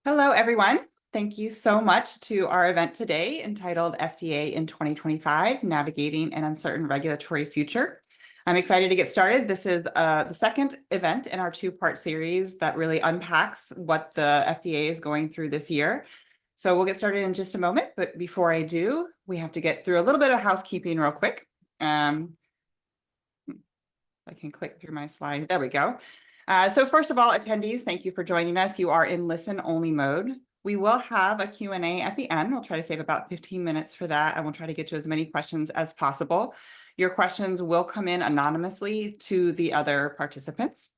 Hello, everyone. Thank you so much to our event today entitled FDA in 2025, Navigating an Uncertain Regulatory Future. I'm excited to get started. This is the second event in our two-part series that really unpacks what the FDA is going through this year. So we'll get started in just a moment, but before I do, we have to get through a little bit of housekeeping real quick. I can click through my slide. There we go. So first of all, attendees, thank you for joining us. You are in listen-only mode. We will have a Q&A at the end. We'll try to save about 15 minutes for that, and we'll try to get to as many questions as possible. Your questions will come in anonymously to the other participants.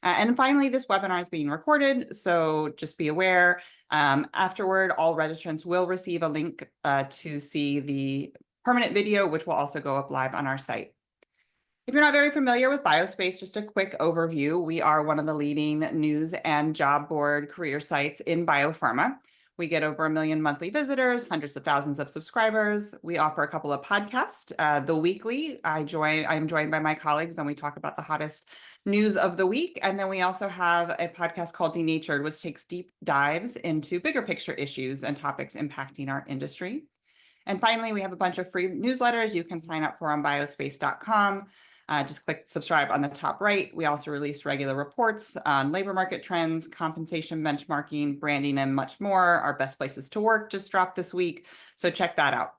And finally, this webinar is being recorded, so just be aware. Afterward, all registrants will receive a link to see the permanent video, which will also go up live on our site. If you're not very familiar with Biospace, just a quick overview. We are one of the leading news and job board career sites in biopharma. We get over 1 million monthly visitors, hundreds of thousands of subscribers. We offer a couple of podcasts. The weekly, I'm joined by my colleagues, and we talk about the hottest news of the week. And then we also have a podcast called Denatured, which takes deep dives into bigger picture issues and topics impacting our industry. And finally, we have a bunch of free newsletters you can sign up for on biospace.com. Just click subscribe on the top right. We also release regular reports on labor market trends, compensation benchmarking, branding, and much more. Our best places to work just dropped this week, so check that out.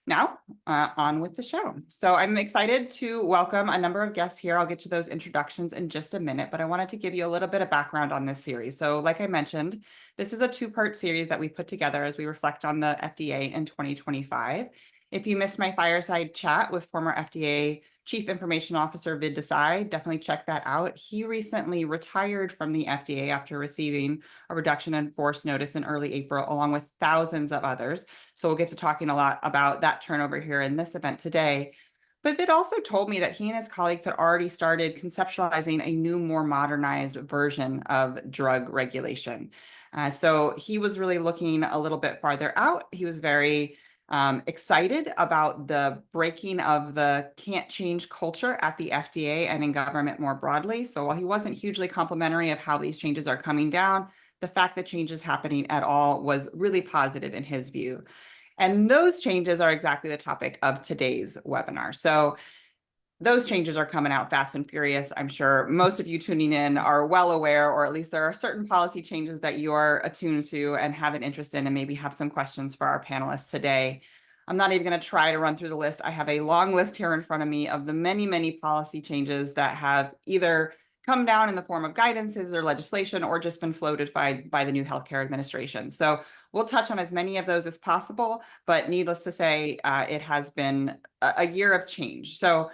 Now, on with the show. So I'm excited to welcome a number of guests here. I'll get to those introductions in just a minute, but I wanted to give you a little bit of background on this series. So like I mentioned, this is a two-part series that we put together as we reflect on the FDA in 2025. If you missed my fireside chat with former FDA Chief Information Officer Vid Desai, definitely check that out. He recently retired from the FDA after receiving a reduction in force notice in early April, along with thousands of others. So we'll get to talking a lot about that turnover here in this event today. But Vid also told me that he and his colleagues had already started conceptualizing a new, more modernized version of drug regulation. So he was really looking a little bit farther out. He was very excited about the breaking of the can't change culture at the FDA and in government more broadly. So while he wasn't hugely complimentary of how these changes are coming down, the fact that change is happening at all was really positive in his view. And those changes are exactly the topic of today's webinar. So those changes are coming out fast and furious. I'm sure most of you tuning in are well aware, or at least there are certain policy changes that you are attuned to and have an interest in, and maybe have some questions for our panelists today. I'm not even going to try to run through the list. I have a long list here in front of me of the many, many policy changes that have either come down in the form of guidances or legislation, or just been floated by the new healthcare administration. So we'll touch on as many of those as possible, but needless to say, it has been a year of change. So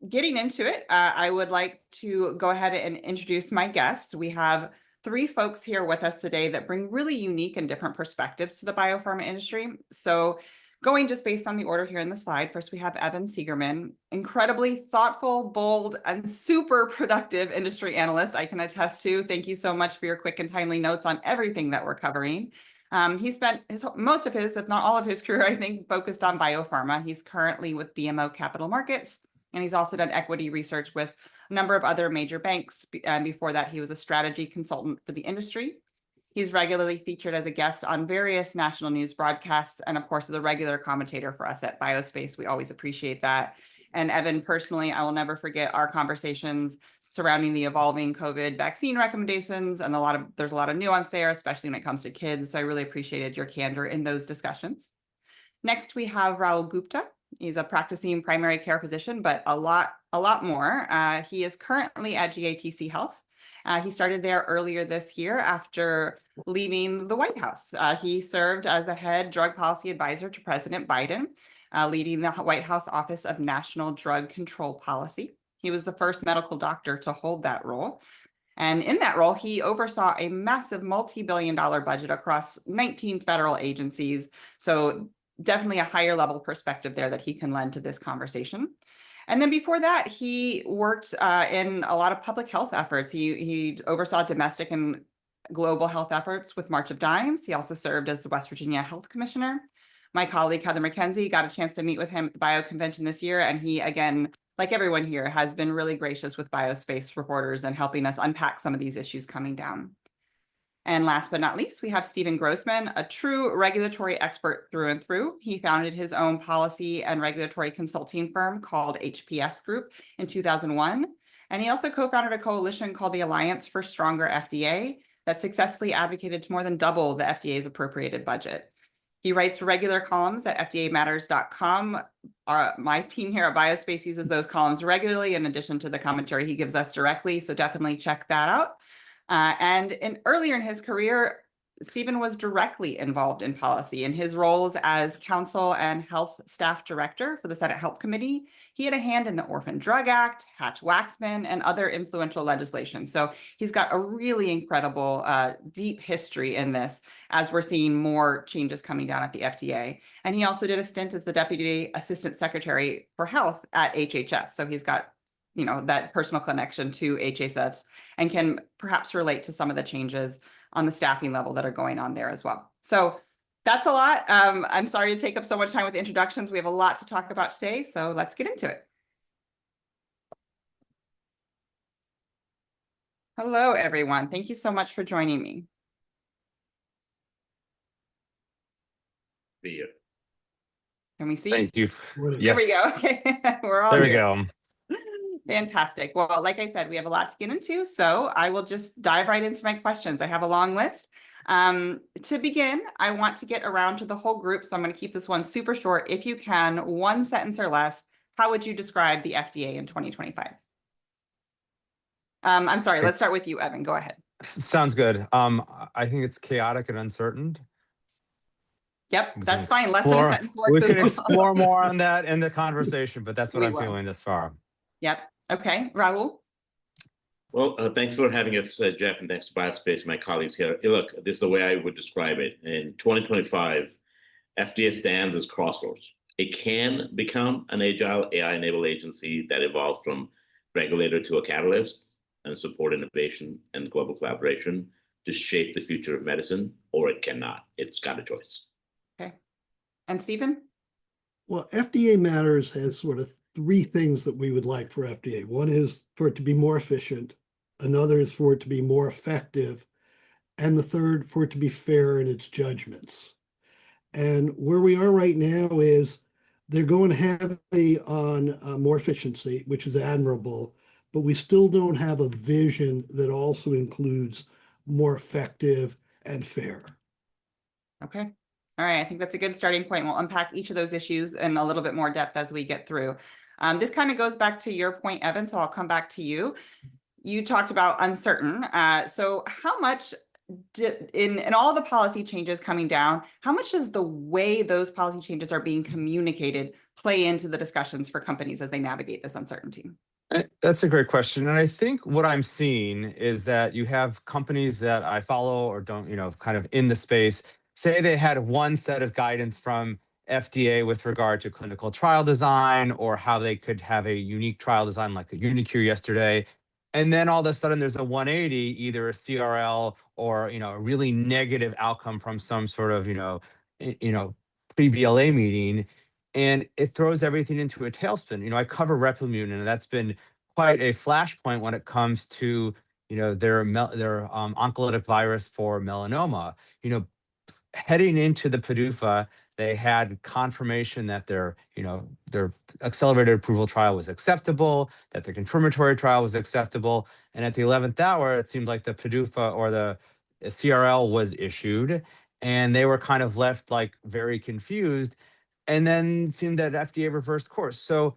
getting into it, I would like to go ahead and introduce my guests. We have three folks here with us today that bring really unique and different perspectives to the biopharma industry. So going just based on the order here in the slide, first we have Evan Siegerman, incredibly thoughtful, bold, and super productive industry analyst, I can attest to. Thank you so much for your quick and timely notes on everything that we're covering. He spent most of his, if not all of his career, I think, focused on biopharma. He's currently with BMO Capital Markets, and he's also done equity research with a number of other major banks. And before that, he was a strategy consultant for the industry. He's regularly featured as a guest on various national news broadcasts, and of course, is a regular commentator for us at Biospace. We always appreciate that. And Evan, personally, I will never forget our conversations surrounding the evolving COVID vaccine recommendations, and there's a lot of nuance there, especially when it comes to kids. So I really appreciated your candor in those discussions. Next, we have Rahul Gupta. He's a practicing primary care physician, but a lot more. He is currently at GATC Health. He started there earlier this year after leaving the White House. He served as the head drug policy advisor to President Biden, leading the White House Office of National Drug Control Policy. He was the first medical doctor to hold that role. And in that role, he oversaw a massive multi-billion-dollar budget across 19 federal agencies. So definitely a higher level perspective there that he can lend to this conversation. And then before that, he worked in a lot of public health efforts. He oversaw domestic and global health efforts with March of Dimes. He also served as the West Virginia Health Commissioner. My colleague, Heather McKenzie, got a chance to meet with him at the Bio Convention this year. And he, again, like everyone here, has been really gracious with Biospace reporters and helping us unpack some of these issues coming down. And last but not least, we have Stephen Grossman, a true regulatory expert through and through. He founded his own policy and regulatory consulting firm called HPS Group in 2001. And he also co-founded a coalition called the Alliance for Stronger FDA that successfully advocated to more than double the FDA's appropriated budget. He writes regular columns at fdamatters.com. My team here at Biospace uses those columns regularly in addition to the commentary he gives us directly, so definitely check that out. Earlier in his career, Stephen was directly involved in policy. In his roles as counsel and health staff director for the Senate Health Committee, he had a hand in the Orphan Drug Act, Hatch-Waxman, and other influential legislation. So he's got a really incredible, deep history in this as we're seeing more changes coming down at the FDA. And he also did a stint as the Deputy Assistant Secretary for Health at HHS. So he's got that personal connection to HHS and can perhaps relate to some of the changes on the staffing level that are going on there as well. So that's a lot. I'm sorry to take up so much time with introductions. We have a lot to talk about today, so let's get into it. Hello, everyone. Thank you so much for joining me. Can we see? Thank you. There we go. Okay. We're all there we here. go. Fantastic. Well, like I said, we have a lot to get into, so I will just dive right into my questions. I have a long list. To begin, I want to get around to the whole group, so I'm going to keep this one super short. If you can, one sentence or less, how would you describe the FDA in 2025? I'm sorry, let's start with you, Evan. Go ahead. Sounds good. I think it's chaotic and uncertain. Yep, that's fine. Less than a sentence works. We can explore more on that in the conversation, but that's what I'm feeling this far. Yep. Okay, Rahul. Well, thanks for having us, Jeff, and thanks to Biospace, my colleagues here. Look, this is the way I would describe it. In 2025, FDA stands as crossroads. It can become an agile AI-enabled agency that evolves from regulator to a catalyst and support innovation and global collaboration to shape the future of medicine, or it cannot. It's got a choice. Okay. And Stephen? Well, FDA Matters has sort of three things that we would like for FDA. One is for it to be more efficient. Another is for it to be more effective. And the third, for it to be fair in its judgments. And where we are right now is they're going heavily on more efficiency, which is admirable, but we still don't have a vision that also includes more effective and fair. Okay. All right. I think that's a good starting point. We'll unpack each of those issues in a little bit more depth as we get through. This kind of goes back to your point, Evan, so I'll come back to you. You talked about uncertain. So how much in all the policy changes coming down, how much does the way those policy changes are being communicated play into the discussions for companies as they navigate this uncertainty? That's a great question. And I think what I'm seeing is that you have companies that I follow or don't, kind of in the space, say they had one set of guidance from FDA with regard to clinical trial design or how they could have a unique trial design like a unicure yesterday. And then all of a sudden there's a 180, either a CRL or, a really negative outcome from some sort of, pre-BLA meeting. And it throws everything into a tailspin. I cover Replimune, and that's been quite a flashpoint when it comes to, their oncolytic virus for melanoma. Heading into the PDUFA, they had confirmation that their accelerated approval trial was acceptable, that the confirmatory trial was acceptable. And at the 11th hour, it seemed like the PDUFA or the CRL was issued, and they were kind of left like very confused. And then it seemed that FDA reversed course. So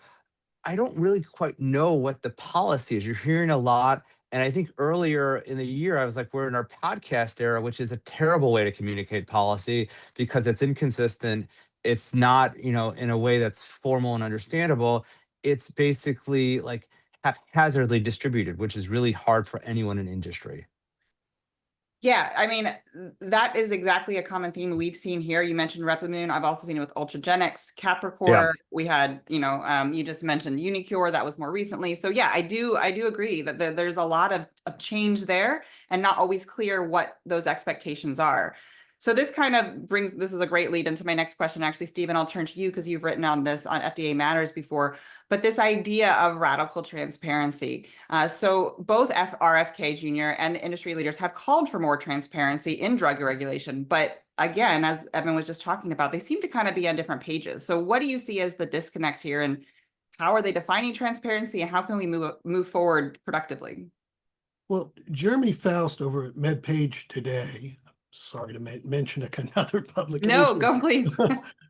I don't really quite know what the policy is. You're hearing a lot. And I think earlier in the year, I was like, we're in our podcast era, which is a terrible way to communicate policy because it's inconsistent. It's not, in a way that's formal and understandable. It's basically like haphazardly distributed, which is really hard for anyone in industry. Yeah, I mean, that is exactly a common theme we've seen here. You mentioned Replimune. I've also seen it with Ultragenyx, Capricor. Yeah. We had, you just mentioned Unicure. That was more recently. So yeah, I do agree that there's a lot of change there and not always clear what those expectations are. So this kind of this is a great lead into my next question. Actually, Stephen, I'll turn to you because you've written on this on FDA Matters before, but this idea of radical transparency. So both RFK Jr. and the industry leaders have called for more transparency in drug regulation. But again, as Evan was just talking about, they seem to kind of be on different pages. So what do you see as the disconnect here, and how are they defining transparency, and how can we move forward productively? Well, Jeremy Faust over at MedPage Today, sorry to mention another publication. No, go please.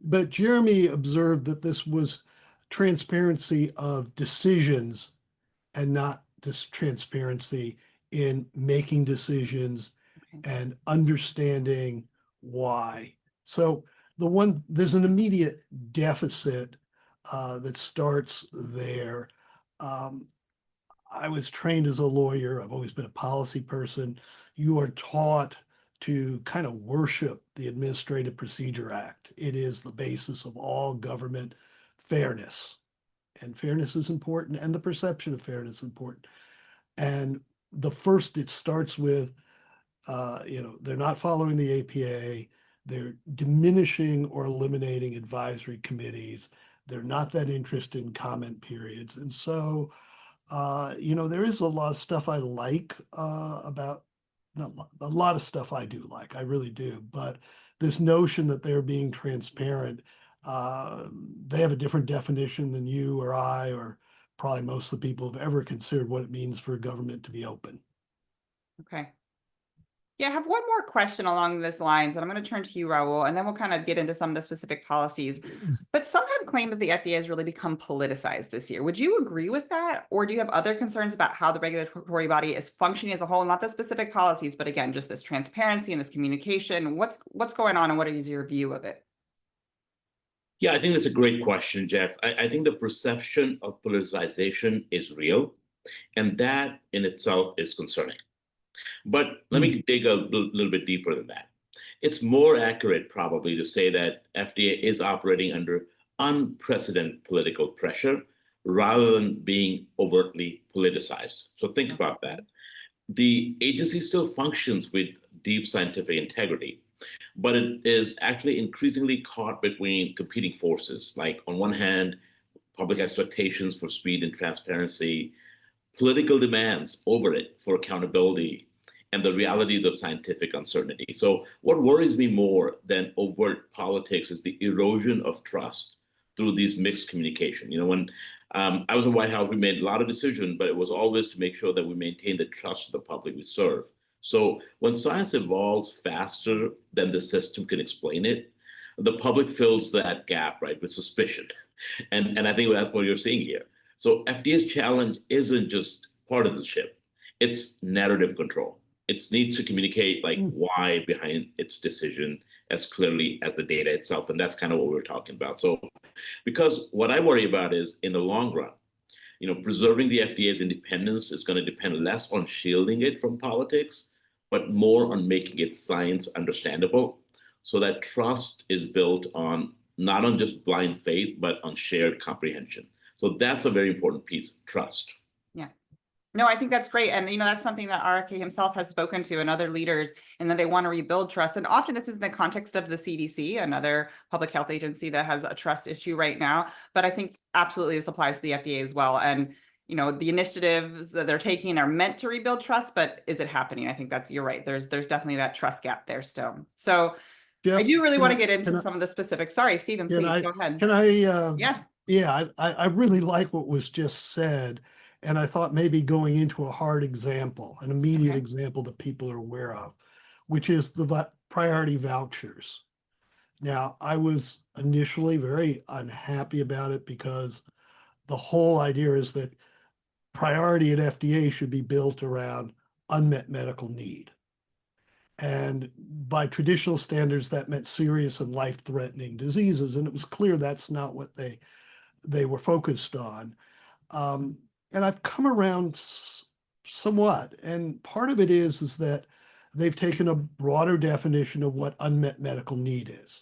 But Jeremy observed that this was transparency of decisions and not just transparency in making decisions and understanding why. So there's an immediate deficit that starts there. I was trained as a lawyer. I've always been a policy person. You are taught to kind of worship the Administrative Procedure Act. It is the basis of all government fairness. And fairness is important, and the perception of fairness is important. And it starts with, they're not following the APA. They're diminishing or eliminating advisory committees. They're not that interested in comment periods. And so, there is a lot of stuff I like about, not a lot of stuff I do like, I really do, but this notion that they're being transparent, they have a different definition than you or I, or probably most of the people have ever considered what it means for government to be open. Okay. Yeah, I have one more question along these lines, and I'm going to turn to you, Raul, and then we'll kind of get into some of the specific policies. But some have claimed that the FDA has really become politicized this year. Would you agree with that? Or do you have other concerns about how the regulatory body is functioning as a whole, not the specific policies, but again, just this transparency and this communication? What's going on, and what is your view of it? Yeah, I think that's a great question, Jeff. I think the perception of politicization is real, and that in itself is concerning. But let me dig a little bit deeper than that. It's more accurate probably to say that FDA is operating under unprecedented political pressure rather than being overtly politicized. So think about that. The agency still functions with deep scientific integrity, but it is actually increasingly caught between competing forces. Like on one hand, public expectations for speed and transparency, political demands over it for accountability, and the realities of scientific uncertainty. So what worries me more than overt politics is the erosion of trust through these mixed communication. When I was in the White House, we made a lot of decisions, but it was always to make sure that we maintain the trust of the public we serve. So when science evolves faster than the system can explain it, the public fills that gap, right, with suspicion. And I think that's what you're seeing here. So FDA's challenge isn't just partisanship, it's narrative control. It needs to communicate why behind its decision as clearly as the data itself. And that's kind of what we're talking about. So because what I worry about is in the long run, preserving the FDA's independence is going to depend less on shielding it from politics, but more on making its science understandable so that trust is built on not on just blind faith, but on shared comprehension. So that's a very important piece, trust. Yeah. No, I think that's great. And, that's something that RFK himself has spoken to and other leaders, and that they want to rebuild trust. And often this is in the context of the CDC, another public health agency that has a trust issue right now. But I think absolutely this applies to the FDA as well. And, the initiatives that they're taking are meant to rebuild trust, but is it happening? I think you're right. There's definitely that trust gap there still. So Jeff, I do really want to get into some of the specifics. Sorry, Stephen, please go ahead. Can I? Yeah, I really like what was just said. And I thought maybe going into a hard example, an immediate example that people are aware of, which is the priority vouchers. Now, I was initially very unhappy about it because the whole idea is that priority at FDA should be built around unmet medical need. And by traditional standards, that meant serious and life-threatening diseases. And it was clear that's not what they were focused on. And I've come around somewhat. And part of it is that they've taken a broader definition of what unmet medical need is.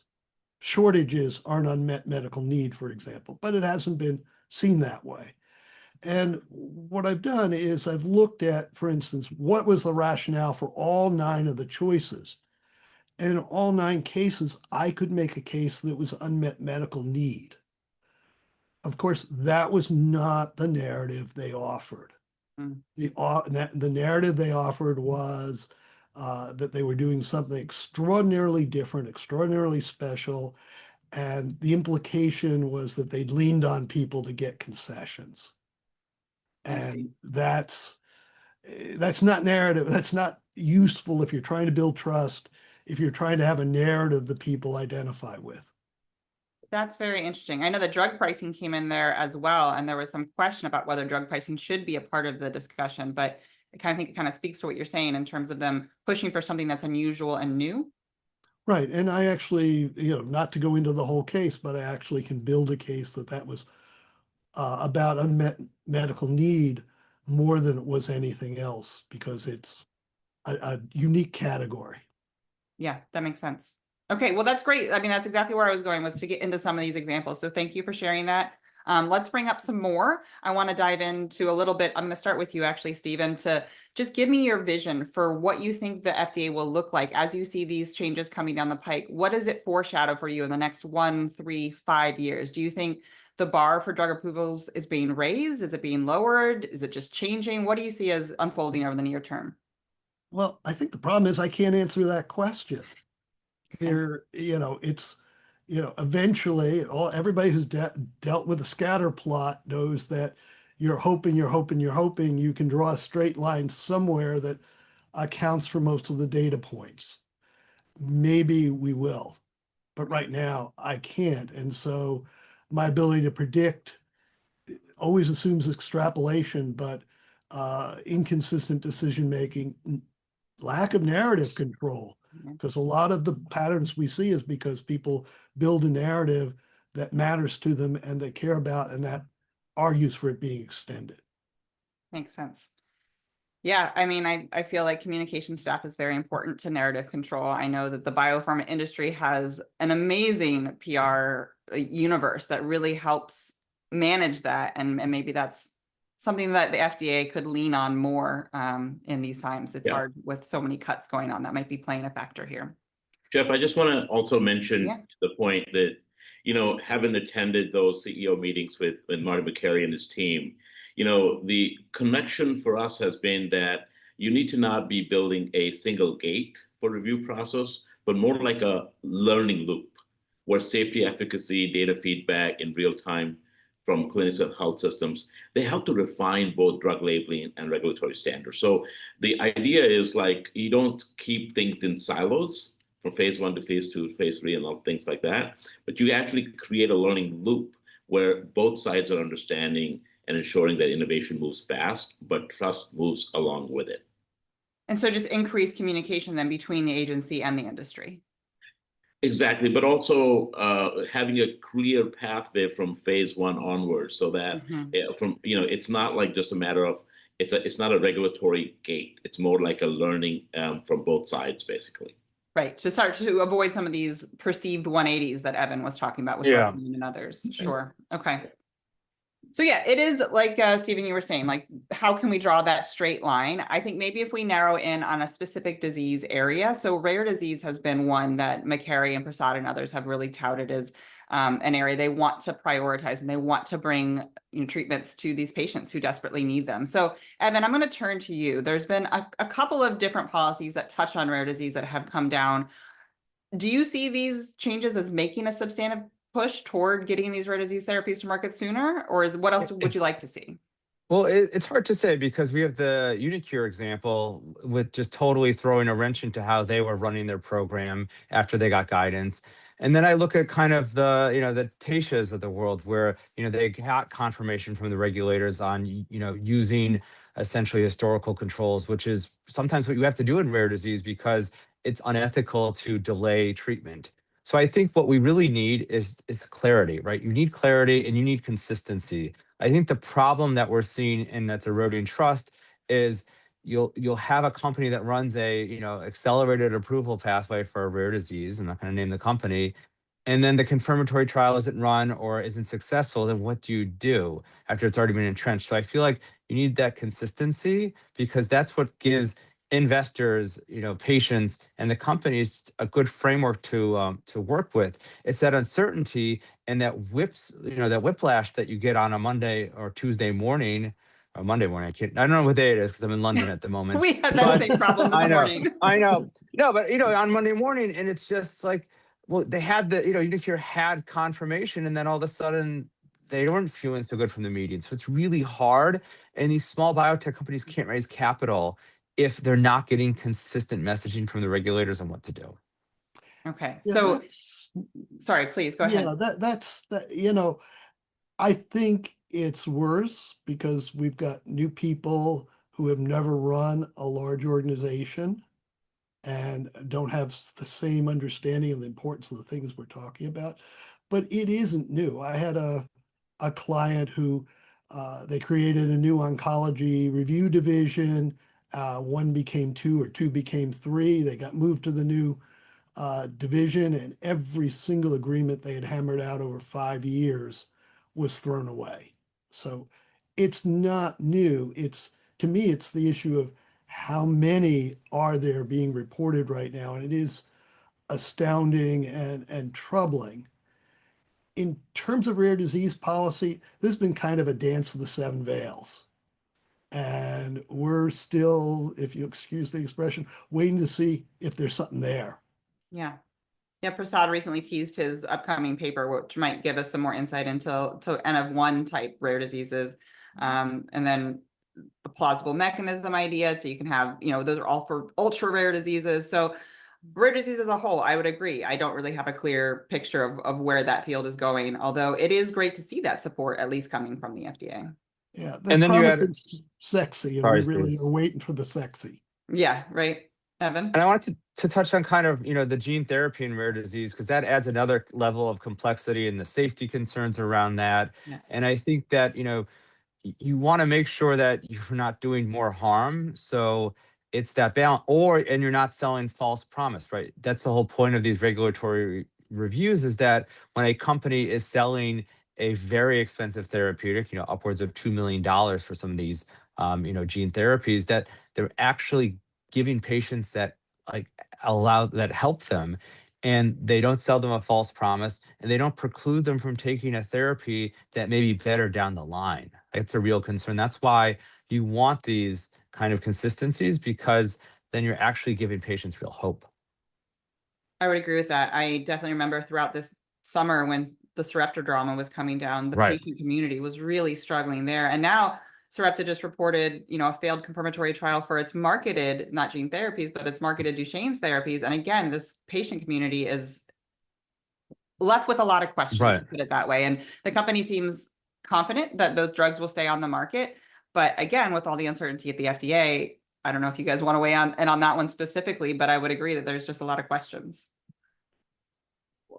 Shortages aren't unmet medical need, for example, but it hasn't been seen that way. And what I've done is I've looked at, for instance, what was the rationale for all 9 of the choices. And in all 9 cases, I could make a case that was unmet medical need. Of course, that was not the narrative they offered. Mm. The narrative they offered was that they were doing something extraordinarily different, extraordinarily special, and the implication was that they'd leaned on people to get concessions. I see. And that's not narrative. That's not useful if you're trying to build trust, if you're trying to have a narrative that people identify with. That's very interesting. I know the drug pricing came in there as well, and there was some question about whether drug pricing should be a part of the discussion, but I kind of think it kind of speaks to what you're saying in terms of them pushing for something that's unusual and new. Right. And I actually, not to go into the whole case, but I actually can build a case that was about unmet medical need more than it was anything else, because it's a unique category. Yeah, that makes sense. Okay, well, that's great. I mean, that's exactly where I was going, was to get into some of these examples. So thank you for sharing that. Let's bring up some more. I want to dive into a little bit. I'm going to start with you, actually, Stephen, to just give me your vision for what you think the FDA will look like as you see these changes coming down the pike. What does it foreshadow for you in the next 1, 3, 5 years? Do you think the bar for drug approvals is being raised? Is it being lowered? Is it just changing? What do you see as unfolding over the near term? Well, I think the problem is I can't answer that question. Eventually everybody who's dealt with a scatter plot knows that you're hoping you can draw a straight line somewhere that accounts for most of the data points. Maybe we will, but right now I can't. And so my ability to predict always assumes extrapolation, but inconsistent decision-making, lack of narrative control. Because a lot of the patterns we see is because people build a narrative that matters to them and they care about, and that argues for it being extended. Makes sense. Yeah, I mean, I feel like communication staff is very important to narrative control. I know that the biopharma industry has an amazing PR universe that really helps manage that. And maybe that's something that the FDA could lean on more in these times. It's hard with so many cuts going on. That might be playing a factor here. Jeff, I just want to also mention the point that, having attended those CEO meetings with Marty Makary and his team, the connection for us has been that you need to not be building a single gate for review process, but more like a learning loop where safety, efficacy, data feedback in real time from clinical health systems, they help to refine both drug labeling and regulatory standards. So the idea is you don't keep things in silos from phase 1 to phase 2, phase 3, and all things like that, but you actually create a learning loop where both sides are understanding and ensuring that innovation moves fast, but trust moves along with it. And so just increase communication then between the agency and the industry. Exactly, but also having a clear pathway from phase 1 onwards, so that it's not just a matter of it's not a regulatory gate. It's more like a learning from both sides, basically. Right, to start to avoid some of these perceived 180s that Evan was talking about with Replimune and others. Sure. Okay. So yeah, it is like Stephen, you were saying, how can we draw that straight line? I think maybe if we narrow in on a specific disease area. So rare disease has been one that Makary and Prasad and others have really touted as an area they want to prioritize, and they want to bring treatments to these patients who desperately need them. So Evan, I'm going to turn to you. There's been a couple of different policies that touch on rare disease that have come down. Do you see these changes as making a substantive push toward getting these rare disease therapies to market sooner, or what else would you like to see? Well, it's hard to say because we have the Unicure example with just totally throwing a wrench into how they were running their program after they got guidance. And then I look at kind of the Tatias of the world where, they got confirmation from the regulators on, using essentially historical controls, which is sometimes what you have to do in rare disease because it's unethical to delay treatment. So I think what we really need is clarity, right? You need clarity and you need consistency. I think the problem that we're seeing and that's eroding trust is you'll have a company that runs a accelerated approval pathway for a rare disease. I'm not going to name the company, and then the confirmatory trial isn't run or isn't successful. Then what do you do after it's already been entrenched? So I feel like you need that consistency because that's what gives investors, patients, and the companies a good framework to work with. It's that uncertainty and that whiplash that you get on a Monday or Tuesday morning or Monday morning. I don't know what day it is because I'm in London at the moment. We had that But same problem I this know, morning. I know. No, but on Monday morning, and it's just like, well, they had had confirmation, and then all of a sudden they weren't feeling so good from the meeting. So it's really hard, and these small biotech companies can't raise capital if they're not getting consistent messaging from the regulators on what to do. Okay, Yeah, so sorry, please go ahead. that's that, I think it's worse because we've got new people who have never run a large organization and don't have the same understanding of the importance of the things we're talking about. But it isn't new. I had a client who they created a new oncology review division. One became two or two became three. They got moved to the new division, and every single agreement they had hammered out over 5 years was thrown away. So it's not new. To me, it's the issue of how many are there being reported right now, and it is astounding and troubling. In terms of rare disease policy, this has been kind of a dance of the seven veils. And we're still, if you excuse the expression, waiting to see if there's something there. Yeah. Yeah, Prasad recently teased his upcoming paper, which might give us some more insight into N of 1 type rare diseases. And then the plausible mechanism idea. So you can have, those are all for ultra rare diseases. So rare disease as a whole, I would agree. I don't really have a clear picture of where that field is going, although it is great to see that support at least coming from the FDA. Yeah, And then you had, it's sexy, and sorry, we really Steve. are waiting for the sexy. Yeah, right. Evan? And I wanted to touch on kind of, the gene therapy and rare disease, because that adds another level of complexity and the safety concerns around that. Yes. And I think that, you want to make sure that you're not doing more harm. So it's that balance, and you're not selling false promise, right? That's the whole point of these regulatory reviews, is that when a company is selling a very expensive therapeutic, upwards of $2 million for some of these, gene therapies, that they're actually giving patients that help them, and they don't sell them a false promise, and they don't preclude them from taking a therapy that may be better down the line. It's a real concern. That's why you want these kind of consistencies, because then you're actually giving patients real hope. I would agree with that. I definitely remember throughout this summer when the Sarepta drama was coming down, the Right. patient community was really struggling there. And now Sarepta just reported, a failed confirmatory trial for its marketed, not gene therapies, but its marketed Duchenne's therapies. And again, this patient community is left with a lot of questions, Right. to put it that way. And the company seems confident that those drugs will stay on the market. But again, with all the uncertainty at the FDA, I don't know if you guys want to weigh on that one specifically, but I would agree that there's just a lot of questions.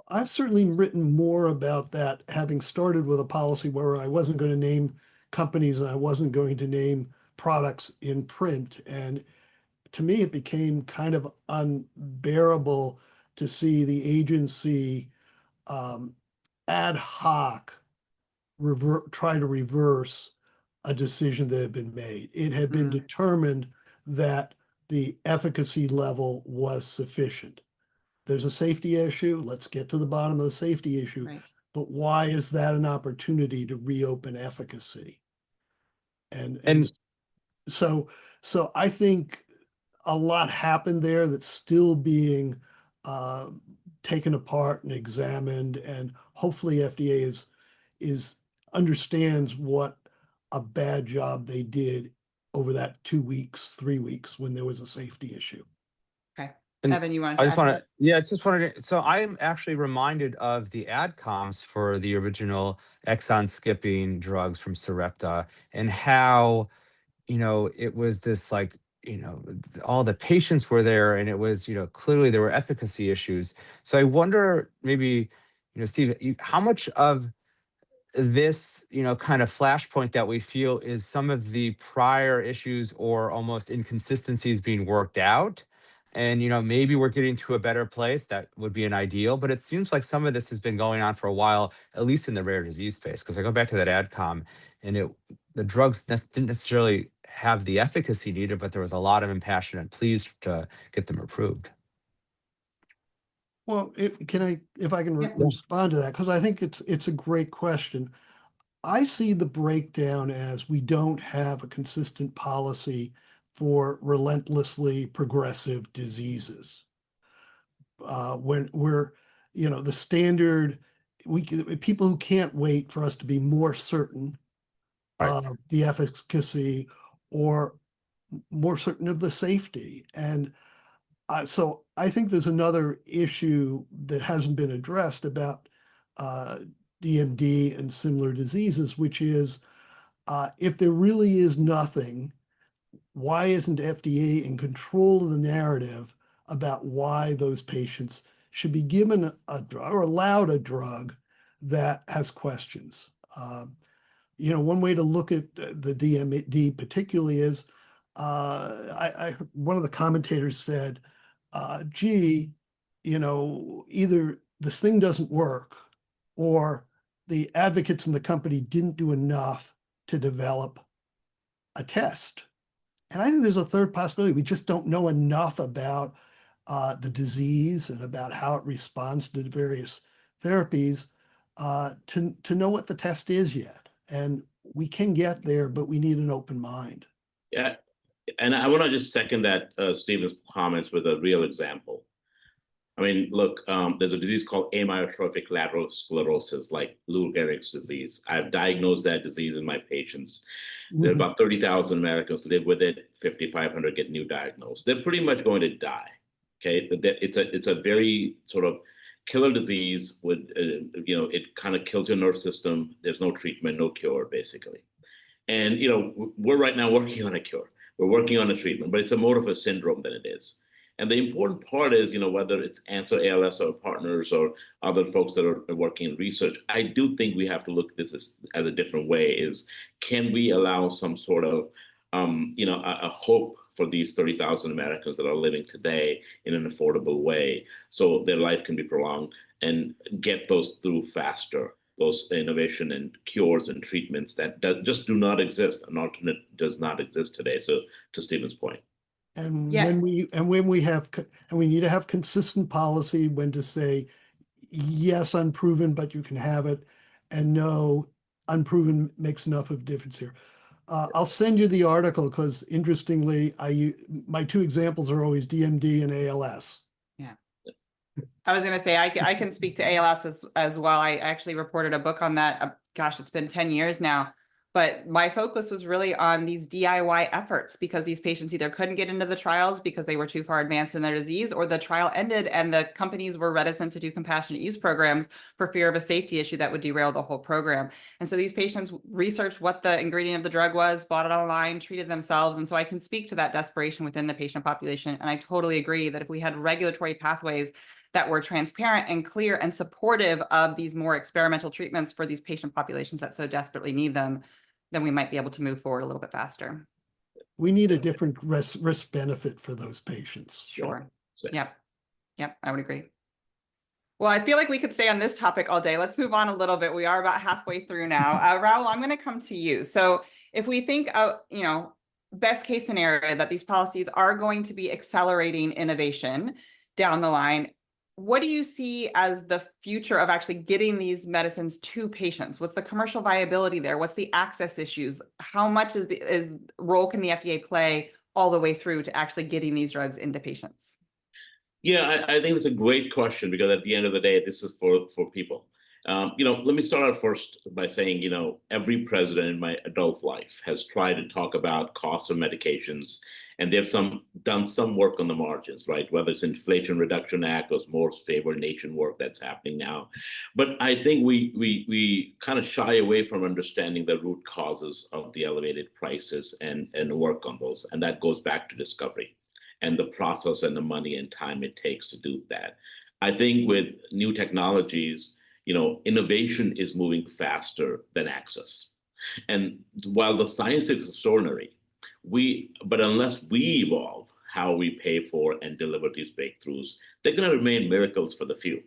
I've certainly written more about that, having started with a policy where I wasn't going to name companies and I wasn't going to name products in print. And to me, it became kind of unbearable to see the agency ad hoc try to reverse a decision that had been made. It had been determined that the efficacy level was sufficient. There's a safety issue. Let's get to the bottom of the safety issue. Right. But why is that an opportunity to reopen efficacy? And so I think a lot happened there that's still being taken apart and examined, and hopefully FDA is understands what a bad job they did over that 2 weeks, 3 weeks when there was a safety issue. Okay. And Evan, you wanted to I just add want to to, just wanted to, so I'm actually reminded of the adcoms for the original exon skipping drugs from Sarepta, and how, it was this like, all the patients were there, and it was, clearly there were efficacy issues. So I wonder, maybe, Steve, how much of this, kind of flashpoint that we feel is some of the prior issues or almost inconsistencies being worked out. And, maybe we're getting to a better place. That would be an ideal, but it seems like some of this has been going on for a while, at least in the rare disease space. Because I go back to that AdCom, and the drugs didn't necessarily have the efficacy needed, but there was a lot of impassioned pleas to get them approved. Well, if I can Yeah. respond to that, because I think it's a great question. I see the breakdown as we don't have a consistent policy for relentlessly progressive diseases. When we're, the standard, people who can't wait for us to be more certain Right. of the efficacy or more certain of the safety. And so I think there's another issue that hasn't been addressed about DMD and similar diseases, which is if there really is nothing, why isn't FDA in control of the narrative about why those patients should be given a drug or allowed a drug that has questions? One way to look at the DMD particularly is one of the commentators said, gee, either this thing doesn't work or the advocates in the company didn't do enough to develop a test. And I think there's a third possibility. We just don't know enough about the disease and about how it responds to various therapies to know what the test is yet. And we can get there, but we need an open mind. Yeah, and I want to just second that Stephen's comments with a real example. I mean, look, there's a disease called amyotrophic lateral sclerosis, like Lou Gehrig's disease. I've diagnosed that disease in my patients. There are about 30,000 Americans live with it. 5,500 get new diagnosed. They're pretty much going to die. Okay, it's a very sort of killer disease. With it kind of kills your nervous system. There's no treatment, no cure, basically. And we're right now working on a cure. We're working on a treatment, but it's more of a syndrome than it is. And the important part is, whether it's Answer ALS or partners or other folks that are working in research, I do think we have to look at this as a different way. Is can we allow some sort of, a hope for these 30,000 Americans that are living today in an affordable way, so their life can be prolonged and get those through faster. Those innovation and cures and treatments that just do not exist. An alternate does not exist today. So to Stephen's point. And Yeah. when we need to have consistent policy when to say, yes, unproven, but you can have it, and no, unproven makes enough of a difference here. I'll send you the article because interestingly, my two examples are always DMD and ALS. Yeah. I was going to say, I can speak to ALS as well. I actually reported a book on that. Gosh, it's been 10 years now. But my focus was really on these DIY efforts because these patients either couldn't get into the trials because they were too far advanced in their disease, or the trial ended and the companies were reticent to do compassionate use programs for fear of a safety issue that would derail the whole program. And so these patients researched what the ingredient of the drug was, bought it online, treated themselves. And so I can speak to that desperation within the patient population. And I totally agree that if we had regulatory pathways that were transparent and clear and supportive of these more experimental treatments for these patient populations that so desperately need them, then we might be able to move forward a little bit faster. We need a different risk benefit for those patients. Sure. Yep. I would agree. Well, I feel like we could stay on this topic all day. Let's move on a little bit. We are about halfway through now. Raul, I'm going to come to you. So if we think of, best case scenario that these policies are going to be accelerating innovation down the line, what do you see as the future of actually getting these medicines to patients? What's the commercial viability there? What's the access issues? How much is role can the FDA play all the way through to actually getting these drugs into patients? Yeah, I think it's a great question because at the end of the day, this is for people. Let me start out first by saying, every president in my adult life has tried to talk about costs of medications, and they've done some work on the margins, right? Whether it's Inflation Reduction Act or more favored nation work that's happening now. But I think we kind of shy away from understanding the root causes of the elevated prices and work on those. And that goes back to discovery and the process and the money and time it takes to do that. I think with new technologies, innovation is moving faster than access. And while the science is extraordinary, but unless we evolve how we pay for and deliver these breakthroughs, they're going to remain miracles for the few.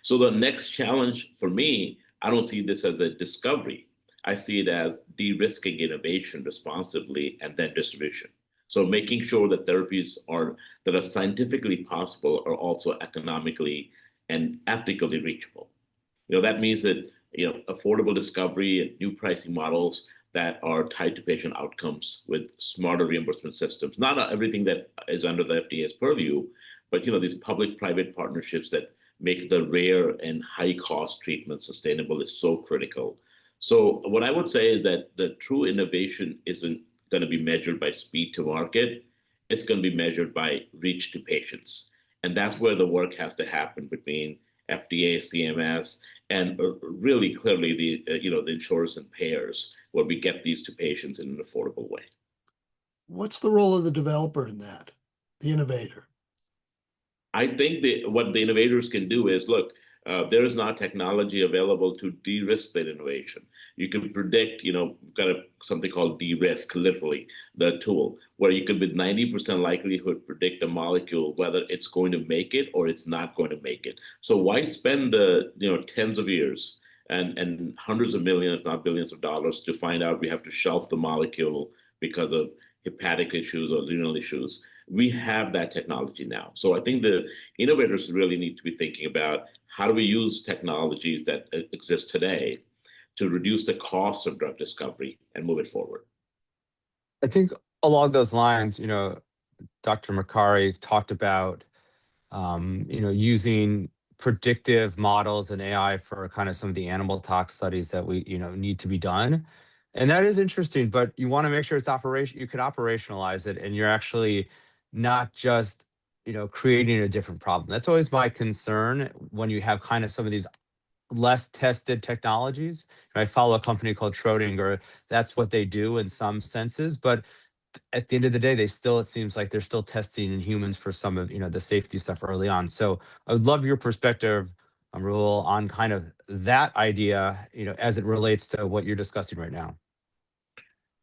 So the next challenge for me, I don't see this as a discovery. I see it as de-risking innovation responsibly and then distribution. So making sure that therapies that are scientifically possible are also economically and ethically reachable. That means that, affordable discovery and new pricing models that are tied to patient outcomes with smarter reimbursement systems. Not everything that is under the FDA's purview, but, these public-private partnerships that make the rare and high-cost treatment sustainable is so critical. So what I would say is that the true innovation isn't going to be measured by speed to market. It's going to be measured by reach to patients. And that's where the work has to happen between FDA, CMS, and really clearly the insurers and payers, where we get these to patients in an affordable way. What's the role of the developer in that, the innovator? I think what the innovators can do is, look, there is not technology available to de-risk that innovation. You can predict, we've got something called de-risk, literally, the tool, where you can with 90% likelihood predict a molecule, whether it's going to make it or it's not going to make it. So why spend the tens of years and hundreds of millions, if not billions of dollars to find out we have to shelf the molecule because of hepatic issues or renal issues? We have that technology now. So I think the innovators really need to be thinking about how do we use technologies that exist today to reduce the cost of drug discovery and move it forward. I think along those lines, Dr. Makari talked about, using predictive models and AI for kind of some of the animal tox studies that we, need to be done. And that is interesting, but you want to make sure it's you can operationalize it, and you're actually not just, creating a different problem. That's always my concern when you have kind of some of these less tested technologies. I follow a company called Schrodinger. That's what they do in some senses, but at the end of the day, it seems like they're still testing in humans for some of, the safety stuff early on. So I would love your perspective, Rahul, on kind of that idea, as it relates to what you're discussing right now.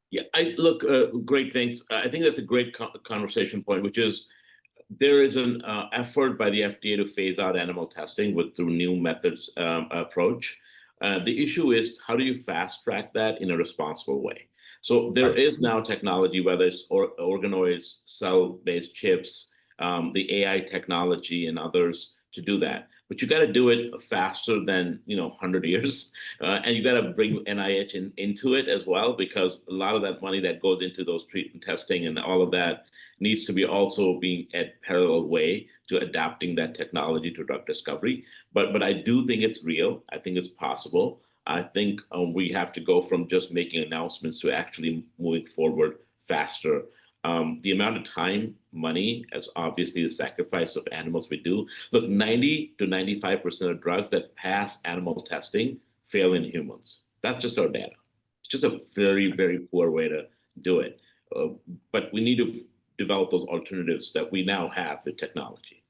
Yeah, great, thanks. I think that's a great conversation point, which is there is an effort by the FDA to phase out animal testing through new methods approach. The issue is, how do you fast track that in a responsible way? So there is now technology, whether it's organoids, cell-based chips, the AI technology and others to do that. But you got to do it faster than 100 years, and you got to bring NIH into it as well, because a lot of that money that goes into those treatment testing and all of that needs to be also being at parallel way to adapting that technology to drug discovery. But I do think it's real. I think it's possible. I think we have to go from just making announcements to actually moving forward faster. The amount of time, money, as obviously the sacrifice of animals we do. Look, 90 to 95% of drugs that pass animal testing fail in humans. That's just our data. It's just a very, very poor way to do it. But we need to develop those alternatives that we now have with technology.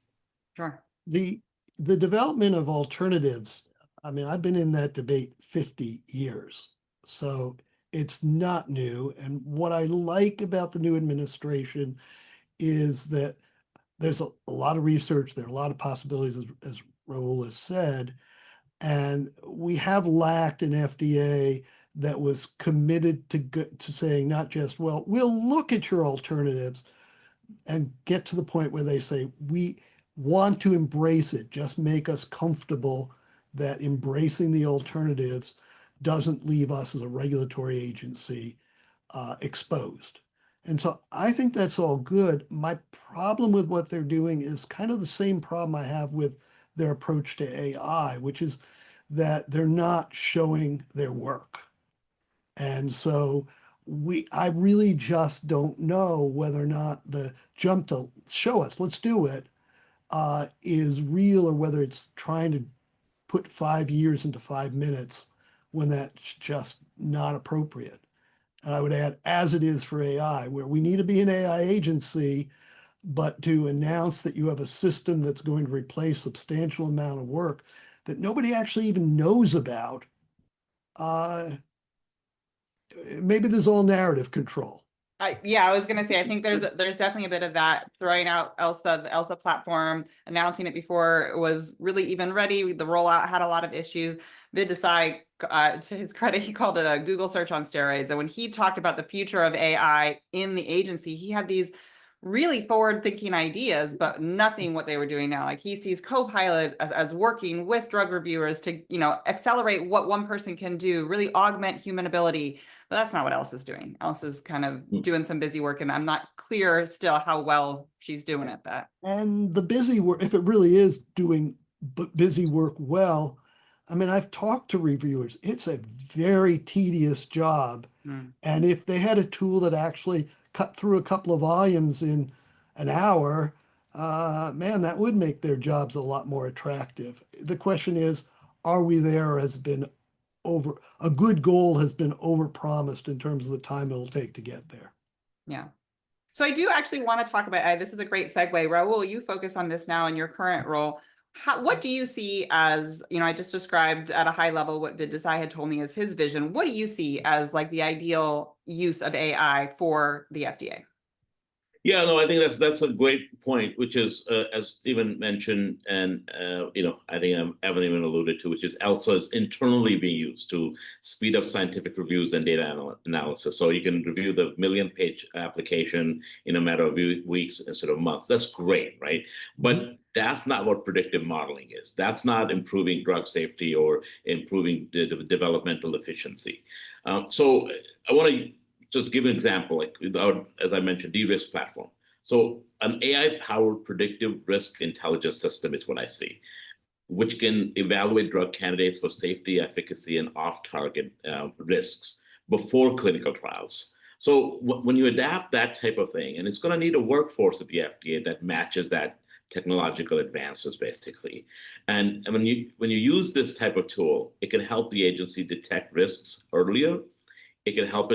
Sure. The development of alternatives, I mean, I've been in that debate 50 years. So it's not new. And what I like about the new administration is that there's a lot of research, there are a lot of possibilities, as Rahul has said, and we have lacked an FDA that was committed to saying not just, well, we'll look at your alternatives and get to the point where they say, we want to embrace it, just make us comfortable that embracing the alternatives doesn't leave us as a regulatory agency exposed. And so I think that's all good. My problem with what they're doing is kind of the same problem I have with their approach to AI, which is that they're not showing their work. And so I really just don't know whether or not the jump to show us, let's do it, is real, or whether it's trying to put 5 years into 5 minutes when that's just not appropriate. And I would add, as it is for AI, where we need to be an AI agency, but to announce that you have a system that's going to replace substantial amount of work that nobody actually even knows about, maybe there's all narrative control. Yeah, I was going to say, I think there's definitely a bit of that, throwing out Elsa, the Elsa platform, announcing it before it was really even ready. The rollout had a lot of issues. They decide to his credit, he called it a Google search on steroids. And when he talked about the future of AI in the agency, he had these really forward-thinking ideas, but nothing what they were doing now. Like he sees Copilot as working with drug reviewers to, accelerate what one person can do, really augment human ability. But that's not what Elsa's doing. Elsa's kind of doing some busy work, and I'm not clear still how well she's doing at that. And the busy work, if it really is doing busy work well, I mean, I've talked to reviewers. It's a very tedious job. And if they had a tool that actually cut through a couple of volumes in an hour, man, that would make their jobs a lot more attractive. The question is, are we there, or has been a good goal has been overpromised in terms of the time it'll take to get there? Yeah. So I do actually want to talk about, this is a great segue. Raul, you focus on this now in your current role. What do you see as, I just described at a high level what Desai had told me is his vision. What do you see as like the ideal use of AI for the FDA? Yeah, no, I think that's a great point, which is, as Stephen mentioned, and I think Evan even alluded to, which is Elsa is internally being used to speed up scientific reviews and data analysis. So you can review the million-page application in a matter of weeks instead of months. That's great, right? But that's not what predictive modeling is. That's not improving drug safety or improving the developmental efficiency. So I want to just give an example, like as I mentioned, de-risk platform. So an AI-powered predictive risk intelligence system is what I see, which can evaluate drug candidates for safety, efficacy, and off-target risks before clinical trials. So when you adapt that type of thing, and it's going to need a workforce at the FDA that matches that technological advances, basically. And when you use this type of tool, it can help the agency detect risks earlier. It can help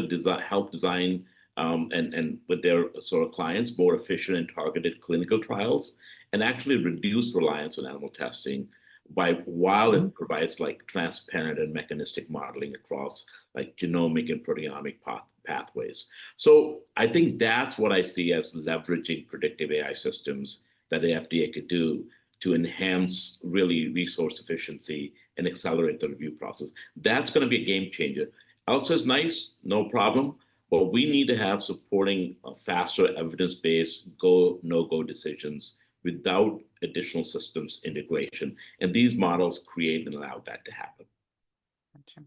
design and with their sort of clients more efficient and targeted clinical trials, and actually reduce reliance on animal testing while it provides like transparent and mechanistic modeling across like genomic and proteomic pathways. So I think that's what I see as leveraging predictive AI systems that the FDA could do to enhance really resource efficiency and accelerate the review process. That's going to be a game changer. Elsa is nice, no problem, but we need to have supporting faster evidence-based go, no-go decisions without additional systems integration. And these models create and allow that to happen. Gotcha.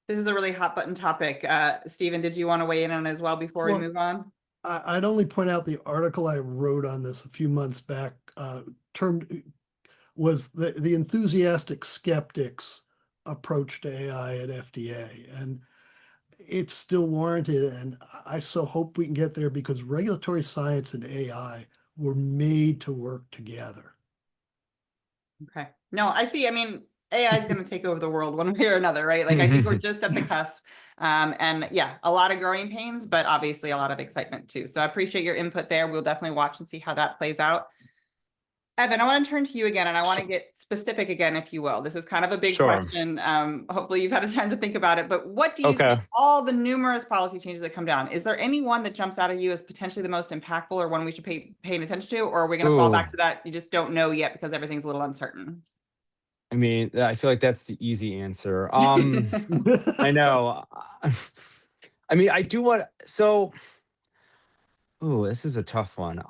This is a really hot button topic. Stephen, did you want to weigh in on it as well before we move on? I'd only point out the article I wrote on this a few months back was the enthusiastic skeptics approach to AI at FDA, and it's still warranted, and I so hope we can get there because regulatory science and AI were made to work together. Okay. No, I see. I mean, AI is going to take over the world one way or another, right? Like I think we're just at the cusp. And yeah, a lot of growing pains, but obviously a lot of excitement too. So I appreciate your input there. We'll definitely watch and see how that plays out. Evan, I want to turn to you again, and I want to get specific again, if you will. This is kind of a big question. Hopefully you've had a time to think about it, but what do you see all the numerous policy changes that come down? Is there any one that jumps out at you as potentially the most impactful or one we should pay attention to? Or are we going to fall back to that? You just don't know yet because everything's a little uncertain. I mean, I feel like that's the easy answer. I know. I mean, I do want, this is a tough one.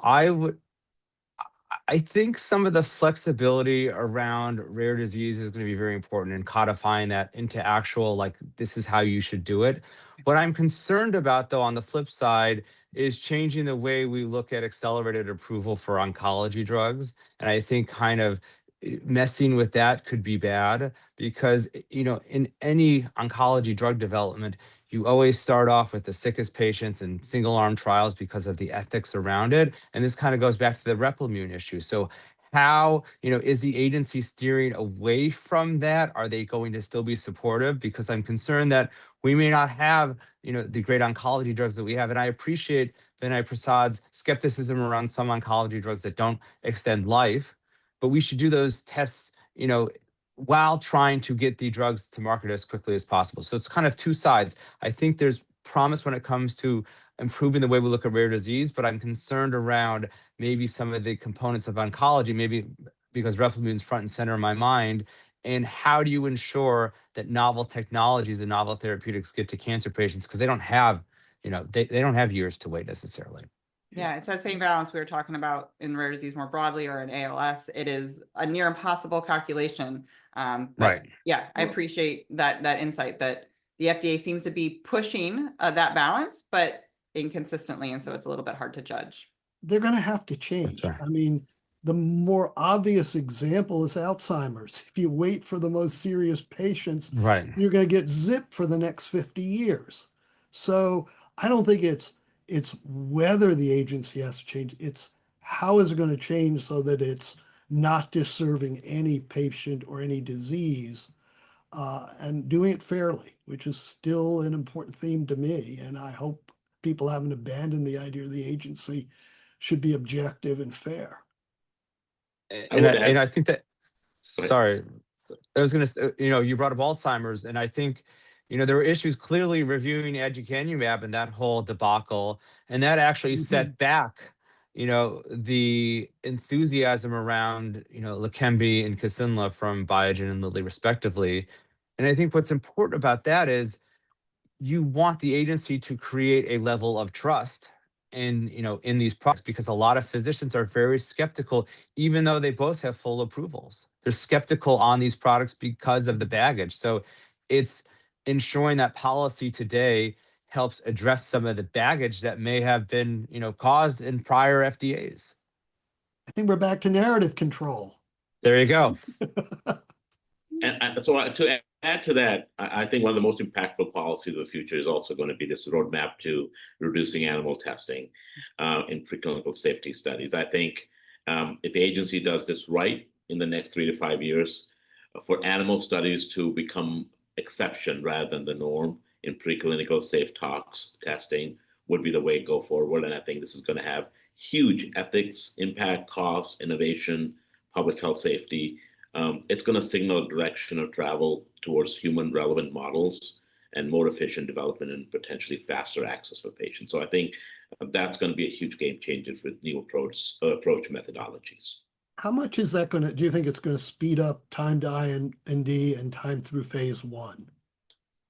I think some of the flexibility around rare disease is going to be very important in codifying that into actual, like, this is how you should do it. What I'm concerned about, though, on the flip side, is changing the way we look at accelerated approval for oncology drugs. And I think kind of messing with that could be bad because, in any oncology drug development, you always start off with the sickest patients and single arm trials because of the ethics around it. And this kind of goes back to the Replimune issue. So how, is the agency steering away from that? Are they going to still be supportive? Because I'm concerned that we may not have, the great oncology drugs that we have. And I appreciate Vinay Prasad's skepticism around some oncology drugs that don't extend life, but we should do those tests, while trying to get the drugs to market as quickly as possible. So it's kind of two sides. I think there's promise when it comes to improving the way we look at rare disease, but I'm concerned around maybe some of the components of oncology, maybe because Replimune's front and center in my mind, And how do you ensure that novel technologies and novel therapeutics get to cancer patients? Because they don't have, they don't have years to wait necessarily. Yeah, it's that same balance we were talking about in rare disease more broadly, or in ALS. It is a near impossible calculation. But Right. yeah, I Well- appreciate that insight that the FDA seems to be pushing that balance, but inconsistently, and so it's a little bit hard to judge. They're going to have to change. right. I mean, the more obvious example is Alzheimer's. If you wait for the most serious patients, Right. you're going to get zipped for the next 50 years. So I don't think it's whether the agency has to change. It's how is it going to change so that it's not disserving any patient or any disease, and doing it fairly, which is still an important theme to me. And I hope people haven't abandoned the idea of the agency should be objective and fair. And I think that, Go ahead. sorry, I was going to say, you brought up Alzheimer's, and I think, there were issues clearly reviewing aducanumab and that whole debacle, and that actually set back, the enthusiasm around, Leqembi and Kisunla from Biogen and Lilly respectively. And I think what's important about that is you want the agency to create a level of trust in these products, because a lot of physicians are very skeptical, even though they both have full approvals. They're skeptical on these products because of the baggage. So it's ensuring that policy today helps address some of the baggage that may have been, caused in prior FDAs. I think we're back to narrative control. There you go. And so to add to that, I think one of the most impactful policies of the future is also going to be this roadmap to reducing animal testing in preclinical safety studies. I think if the agency does this right in the next 3 to 5 years, for animal studies to become exception rather than the norm in preclinical safe tox testing would be the way to go forward. And I think this is going to have huge ethics, impact, cost, innovation, public health safety. It's going to signal a direction of travel towards human relevant models and more efficient development and potentially faster access for patients. So I think that's going to be a huge game changer for new approach methodologies. How much is that going to, do you think it's going to speed up time to IND and time through phase 1?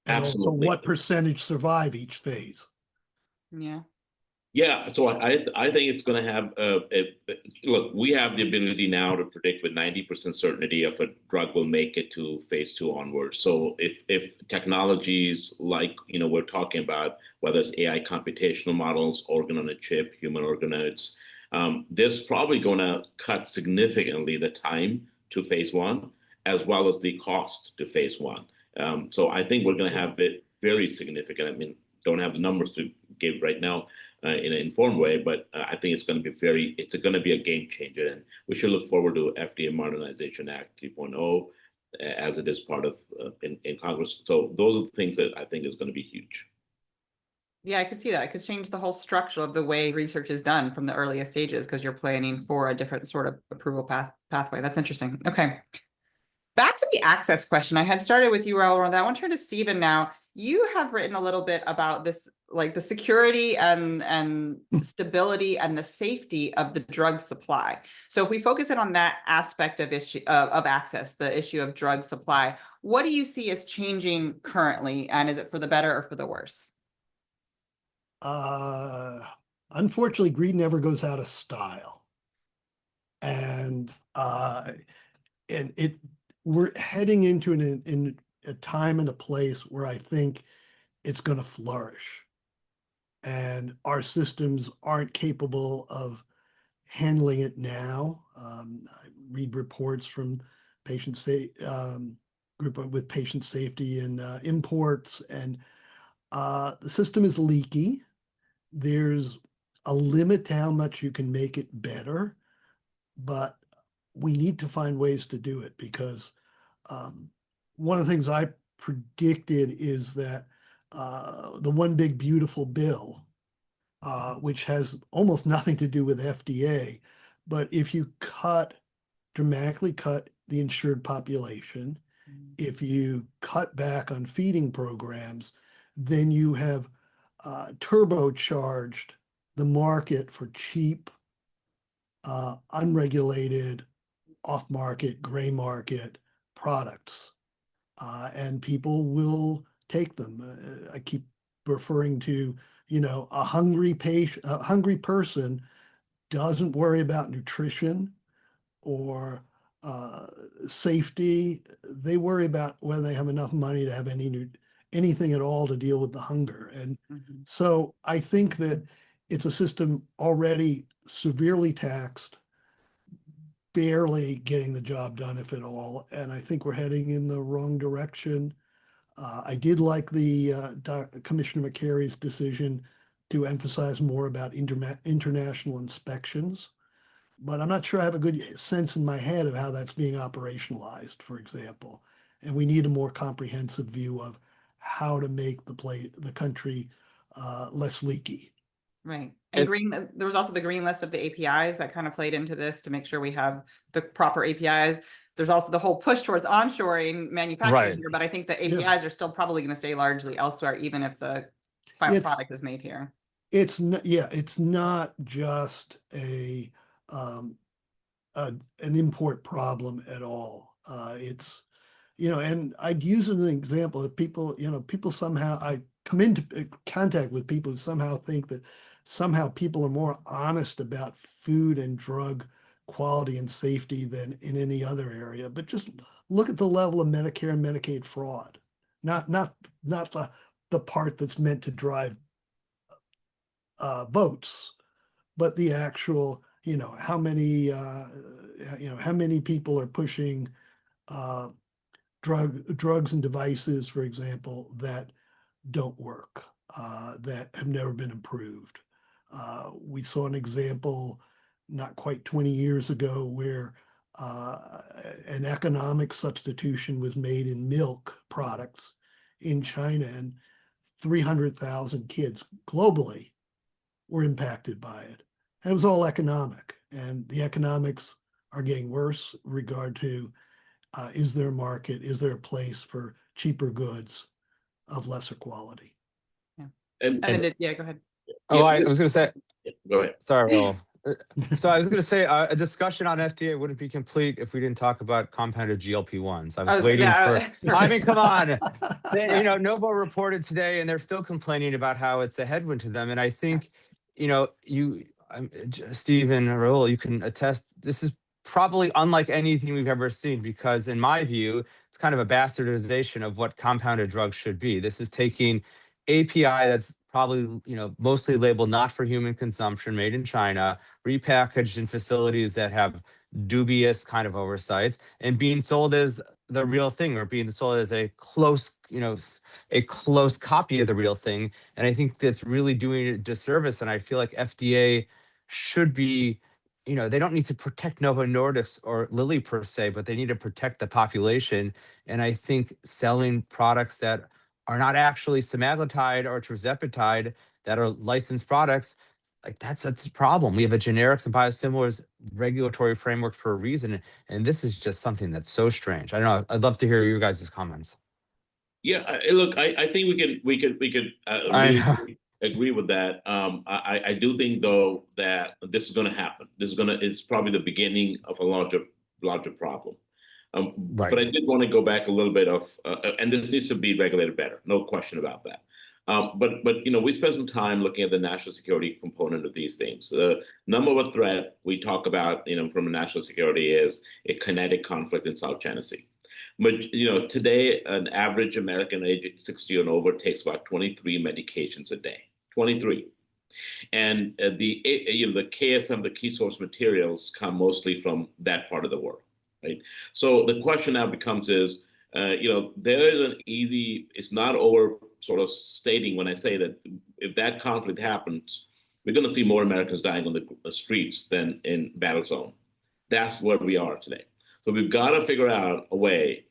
And also Absolutely. what percentage survive each phase? Yeah. Yeah, so I think it's going to have look. We have the ability now to predict with 90% certainty if a drug will make it to phase 2 onwards. So if technologies like we're talking about, whether it's AI computational models, organ on a chip, human organoids, this probably going to cut significantly the time to phase 1 as well as the cost to phase 1. So I think we're going to have it very significant. I mean, don't have the numbers to give right now in an informed way, but I think it's going to be it's going to be a game changer, and we should look forward to FDA Modernization Act 3.0 as it is part of in Congress. So those are the things that I think is going to be huge. Yeah, I could see that. It could change the whole structure of the way research is done from the earliest stages, because you're planning for a different sort of approval pathway. That's interesting. Okay. Back to the access question. I had started with you, Raul, on that. I want to turn to Stephen now. You have written a little bit about this, like the security and stability and the safety of the drug supply. So if we focus in on that aspect of access, the issue of drug supply, what do you see as changing currently? And is it for the better or for the worse? Unfortunately, greed never goes out of style. And we're heading into in a time and a place where I think it's going to flourish. And our systems aren't capable of handling it now. I read reports from group with patient safety and imports, and the system is leaky. There's a limit to how much you can make it better, but we need to find ways to do it, because one of the things I predicted is that the one big beautiful bill, which has almost nothing to do with FDA, but if you dramatically cut the insured population, if you cut back on feeding programs, then you have turbocharged the market for cheap, unregulated, off-market, gray market products, and people will take them. I keep referring to, a hungry person doesn't worry about nutrition or safety. They worry about whether they have enough money to have anything at all to deal with the hunger. And Mhm. so I think that it's a system already severely taxed, barely getting the job done, if at all. And I think we're heading in the wrong direction. I did like the Commissioner McCary's decision to emphasize more about international inspections, but I'm not sure I have a good sense in my head of how that's being operationalized, for example. And we need a more comprehensive view of how to make the country less leaky. Right. And And- green, there was also the green list of the APIs that kind of played into this to make sure we have the proper APIs. There's also the whole push towards onshoring manufacturing Right. here, but I think the Yeah. APIs are still probably going to stay largely elsewhere, even if the final product is made here. It's not just um, an import problem at all. It's, and I'd use as an example of people somehow, I come into contact with people who somehow think that somehow people are more honest about food and drug quality and safety than in any other area. But just look at the level of Medicare and Medicaid fraud, not the part that's meant to drive votes, but the actual, how many people are pushing drugs and devices, for example, that don't work, that have never been improved. We saw an example not quite 20 years ago where an economic substitution was made in milk products in China, and 300,000 kids globally were impacted by it. And it was all economic, and the economics are getting worse in regard to is there a market, is there a place for cheaper goods of lesser quality? And, Yeah, go ahead. Oh, yeah, I was going to say, go ahead. sorry, Raul. So I was going to say a discussion on FDA wouldn't be complete if we didn't talk about compounded GLP-1s. I was waiting for, I mean, come on. Novo reported today, and they're still complaining about how it's a headwind to them. And I think, Steve and Raul, you can attest, this is probably unlike anything we've ever seen, because in my view, it's kind of a bastardization of what compounded drugs should be. This is taking API that's probably, mostly labeled not for human consumption, made in China, repackaged in facilities that have dubious kind of oversights, and being sold as the real thing, or being sold as a close copy of the real thing. And I think that's really doing a disservice. And I feel like FDA should be, they don't need to protect Novo Nordisk or Lilly per se, but they need to protect the population. And I think selling products that are not actually semaglutide or tirzepatide, that are licensed products, like that's a problem. We have a generics and biosimilars regulatory framework for a reason, and this is just something that's so strange. I don't know. I'd love to hear your guys' comments. Yeah, look, I think we could really agree with that. I do think though that this is going to happen. It's probably the beginning of a larger problem. Right. But I did want to go back a little bit of, and this needs to be regulated better, no question about that. But we spent some time looking at the national security component of these things. The number one threat we talk about, from national security is a kinetic conflict in South China Sea. But today, an average American age 60 and over takes about 23 medications a day. 23. And the KSM, the key source materials, come mostly from that part of the world, right? So the question now becomes is, there is an easy, it's not over sort of stating when I say that if that conflict happens, we're going to see more Americans dying on the streets than in battle zone. That's where we are today. So we've got to figure out a way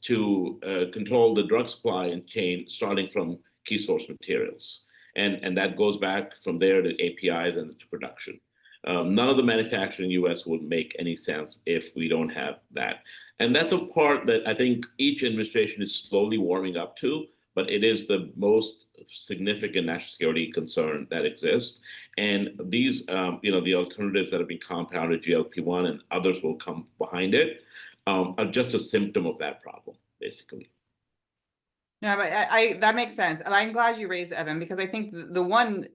to control the drug supply and chain, starting from key source materials. And that goes back from there to APIs and to production. None of the manufacturing in the US would make any sense if we don't have that. And that's a part that I think each administration is slowly warming up to, but it is the most significant national security concern that exists. And these, the alternatives that have been compounded, GLP-1 and others will come behind it. are just a symptom of that problem, basically. No, but that makes sense. And I'm glad you raised it, Evan, because I think the one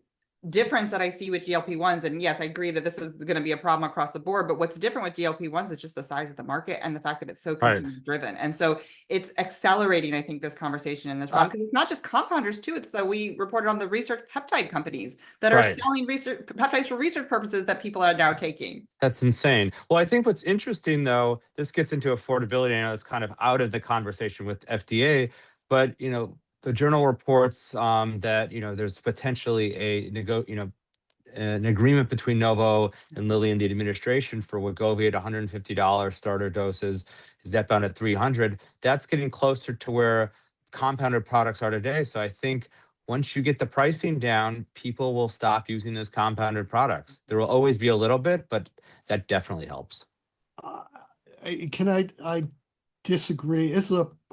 difference that I see with GLP-1s, and yes, I agree that this is going to be a problem across the board, but what's different with GLP-1s is just the size of the market and the fact that it's so Right. consumer driven. And so it's accelerating, I think, this conversation and this problem, because it's not just compounders too. It's that we reported on the research peptide companies that are Right. selling research peptides for research purposes that people are now taking. That's insane. Well, I think what's interesting though, this gets into affordability. I know it's kind of out of the conversation with FDA, but the journal reports that there's potentially an agreement between Novo and Lilly and the administration for Wegovy at $150 starter doses, Zepbound at $300. That's getting closer to where compounded products are today. So I think once you get the pricing down, people will stop using those compounded products. There will always be a little bit, but that definitely helps. I disagree.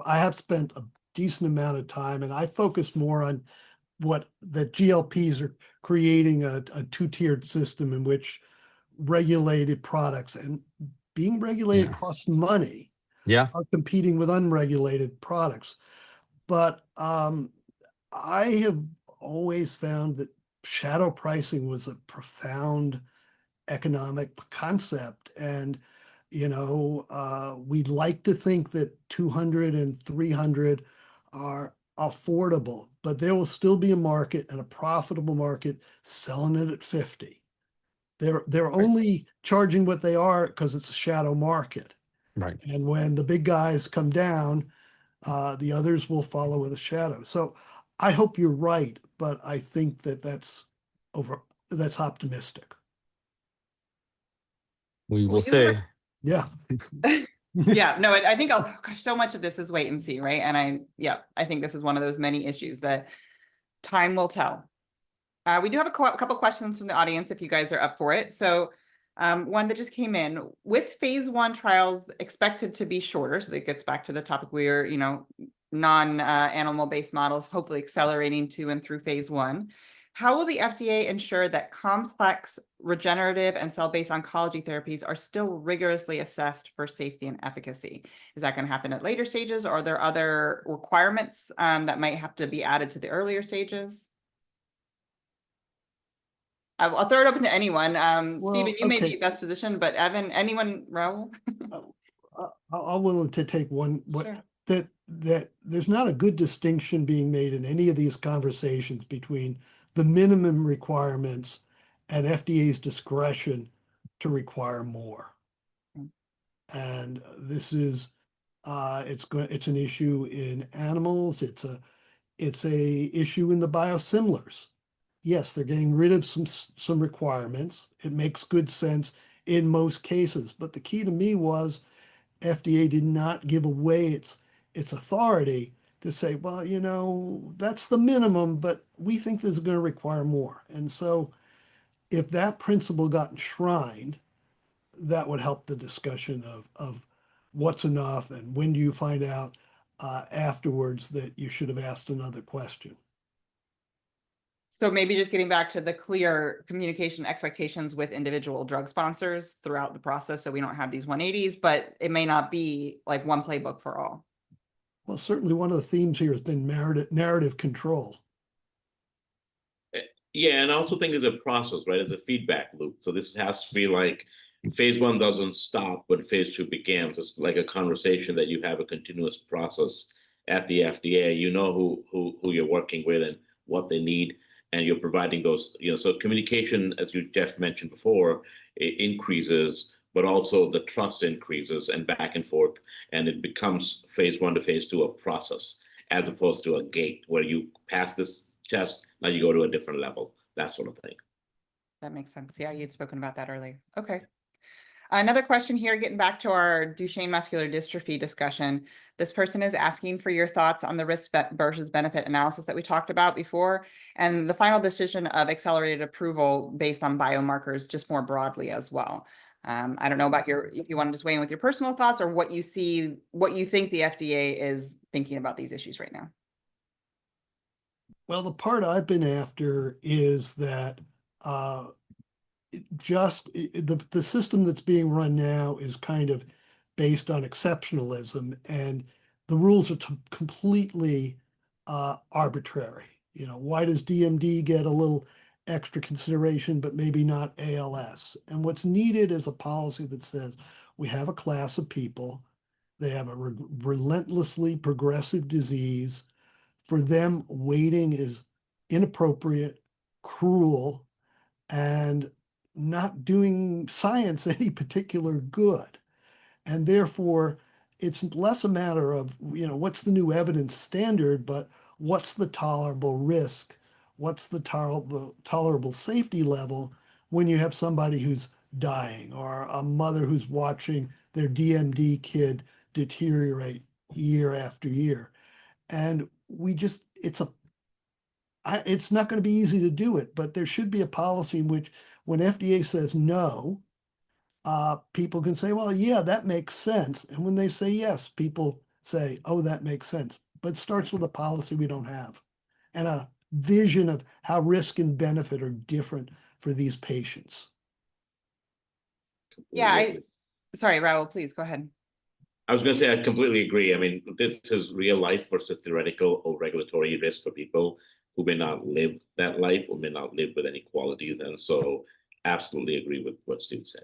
I have spent a decent amount of time, and I focus more on what the GLPs are creating a two-tiered system in which regulated products and being regulated Yeah. costs money Yeah. are competing with unregulated products. But I have always found that shadow pricing was a profound economic concept. And, we'd like to think that 200 and 300 are affordable, but there will still be a market and a profitable market selling it at 50. They're only charging what they are because it's a shadow market. Right. And when the big guys come down, the others will follow with a shadow. So I hope you're right, but I think that's optimistic. We will Well, see. Yeah. Yeah, no, I think gosh, so much of this is wait and see, right? And I think this is one of those many issues that time will tell. We do have a couple questions from the audience if you guys are up for it. So one that just came in, with phase 1 trials expected to be shorter, so that gets back to the topic we're, non-animal based models, hopefully accelerating to and through phase 1. How will the FDA ensure that complex regenerative and cell-based oncology therapies are still rigorously assessed for safety and efficacy? Is that going to happen at later stages, or are there other requirements that might have to be added to the earlier stages? I'll throw it open to anyone. Well, Stephen, you may okay. be best positioned, but Evan, anyone, Raul? I'm willing to take one. Sure. That there's not a good distinction being made in any of these conversations between the minimum requirements and FDA's discretion to require more. And this is it's an issue in animals. It's a issue in the biosimilars. Yes, they're getting rid of some requirements. It makes good sense in most cases, but the key to me was FDA did not give away its authority to say, well, that's the minimum, but we think this is going to require more. And so if that principle got enshrined, that would help the discussion of what's enough and when do you find out afterwards that you should have asked another question. So maybe just getting back to the clear communication expectations with individual drug sponsors throughout the process, so we don't have these 180s, but it may not be like one playbook for all. Well, certainly one of the themes here has been narrative control. Yeah, and I also think it's a process, right? It's a feedback loop. So this has to be like phase 1 doesn't stop when phase 2 begins. It's like a conversation that you have a continuous process at the FDA. You know who you're working with and what they need, and you're providing those. So communication, as Jeff mentioned before, it increases, but also the trust increases and back and forth, and it becomes phase 1 to phase 2 a process, as opposed to a gate where you pass this test, now you go to a different level, that sort of thing. That makes sense. Yeah, you'd spoken about that earlier. Okay. Another question here, getting back to our Duchenne muscular dystrophy discussion. This person is asking for your thoughts on the risk versus benefit analysis that we talked about before, and the final decision of accelerated approval based on biomarkers just more broadly as well. I don't know about if you want to just weigh in with your personal thoughts or what you think the FDA is thinking about these issues right now. Well, the part I've been after is that the system that's being run now is kind of based on exceptionalism, and the rules are completely arbitrary. You know, why does DMD get a little extra consideration, but maybe not ALS? And what's needed is a policy that says we have a class of people, they have a relentlessly progressive disease. For them, waiting is inappropriate, cruel, and not doing science any particular good. And therefore, it's less a matter of, you know, what's the new evidence standard, but what's the tolerable risk? What's the tolerable safety level when you have somebody who's dying, or a mother who's watching their DMD kid deteriorate year after year? And we just, it's not going to be easy to do it, but there should be a policy in which when FDA says no, people can say, well, yeah, that makes sense. And when they say yes, people say, oh, that makes sense. But it starts with a policy we don't have and a vision of how risk and benefit are different for these patients. Yeah, sorry, Raul, please go ahead. I was going to say, I completely agree. I mean, this is real life versus theoretical or regulatory risk for people who may not live that life or may not live with any qualities. And so absolutely agree with what Steve said.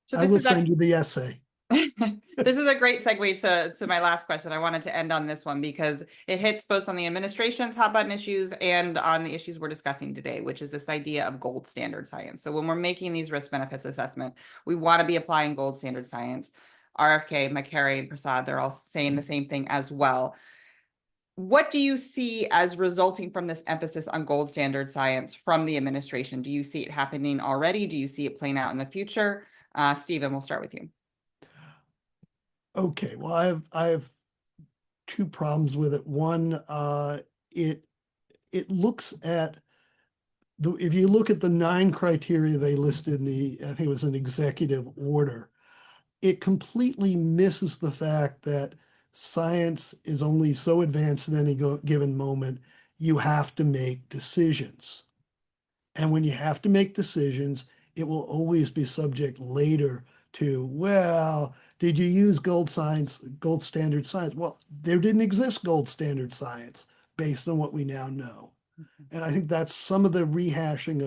So I will send you the essay. This is a great segue to my last question. I wanted to end on this one because it hits both on the administration's hot button issues and on the issues we're discussing today, which is this idea of gold standard science. So when we're making these risk benefits assessment, we want to be applying gold standard science. RFK, McCary, and Prasad, they're all saying the same thing as well. What do you see as resulting from this emphasis on gold standard science from the administration? Do you see it happening already? Do you see it playing out in the future? Stephen, we'll start with you. Okay, well, I have two problems with it. One, it looks at if you look at the 9 criteria they listed in the, I think it was an executive order, it completely misses the fact that science is only so advanced at any given moment. You have to make decisions. And when you have to make decisions, it will always be subject later to, well, did you use gold standard science? Well, there didn't exist gold standard science based on what we now know. And I think that's some of the rehashing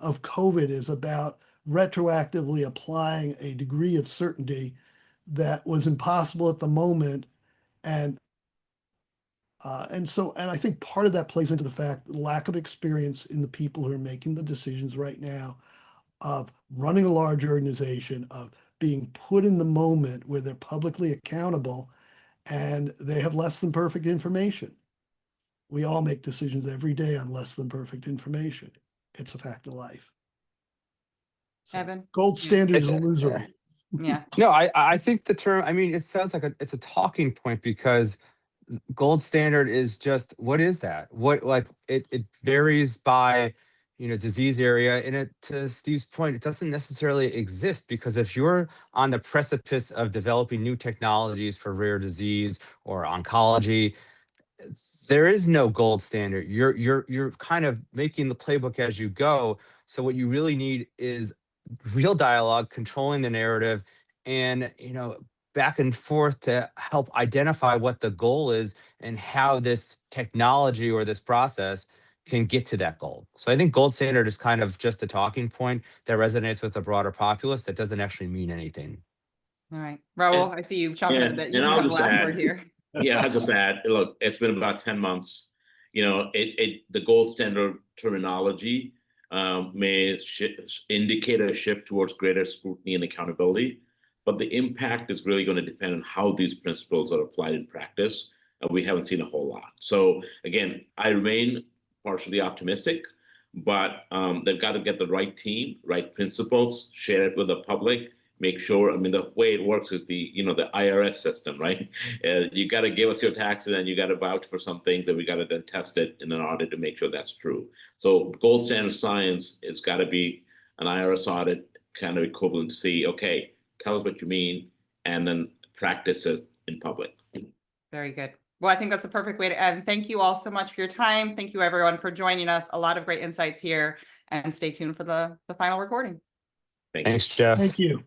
of COVID is about retroactively applying a degree of certainty that was impossible at the moment. And I think part of that plays into the fact that lack of experience in the people who are making the decisions right now of running a large organization, of being put in the moment where they're publicly accountable and they have less than perfect information. We all make decisions every day on less than perfect information. It's a fact of life. So, Evan? gold standard is illusory. Yeah. No, I think the term, I mean, it sounds like it's a talking point because gold standard is just, what is that? What, like, it varies by, you know, disease area. And it, to Steve's point, it doesn't necessarily exist, because if you're on the precipice of developing new technologies for rare disease or oncology, there is no gold standard. You're kind of making the playbook as you go. So what you really need is real dialogue, controlling the narrative, and, you know, back and forth to help identify what the goal is and how this technology or this process can get to that goal. So I think gold standard is kind of just a talking point that resonates with the broader populace that doesn't actually mean anything. All right. Raul, I see you chomping at that. You and can I'll have the just last add- word here. Yeah, I'll just add, look, it's been about 10 months. You know, the gold standard terminology may indicate a shift towards greater scrutiny and accountability, but the impact is really going to depend on how these principles are applied in practice. We haven't seen a whole lot. So again, I remain partially optimistic, but they've got to get the right team, right principles, share it with the public, make sure. I mean, the way it works is the IRS system, right? You got to give us your taxes and you got to vouch for some things, and we got to then test it in an audit to make sure that's true. So gold standard science has got to be an IRS audit kind of equivalent to see, okay, tell us what you mean, and then practice it in public. Very good. Well, I think that's a perfect way to end. Thank you all so much for your time. Thank you everyone for joining us. A lot of great insights here, and stay tuned for the final recording. Thank you. Thanks, Jeff. Thank you.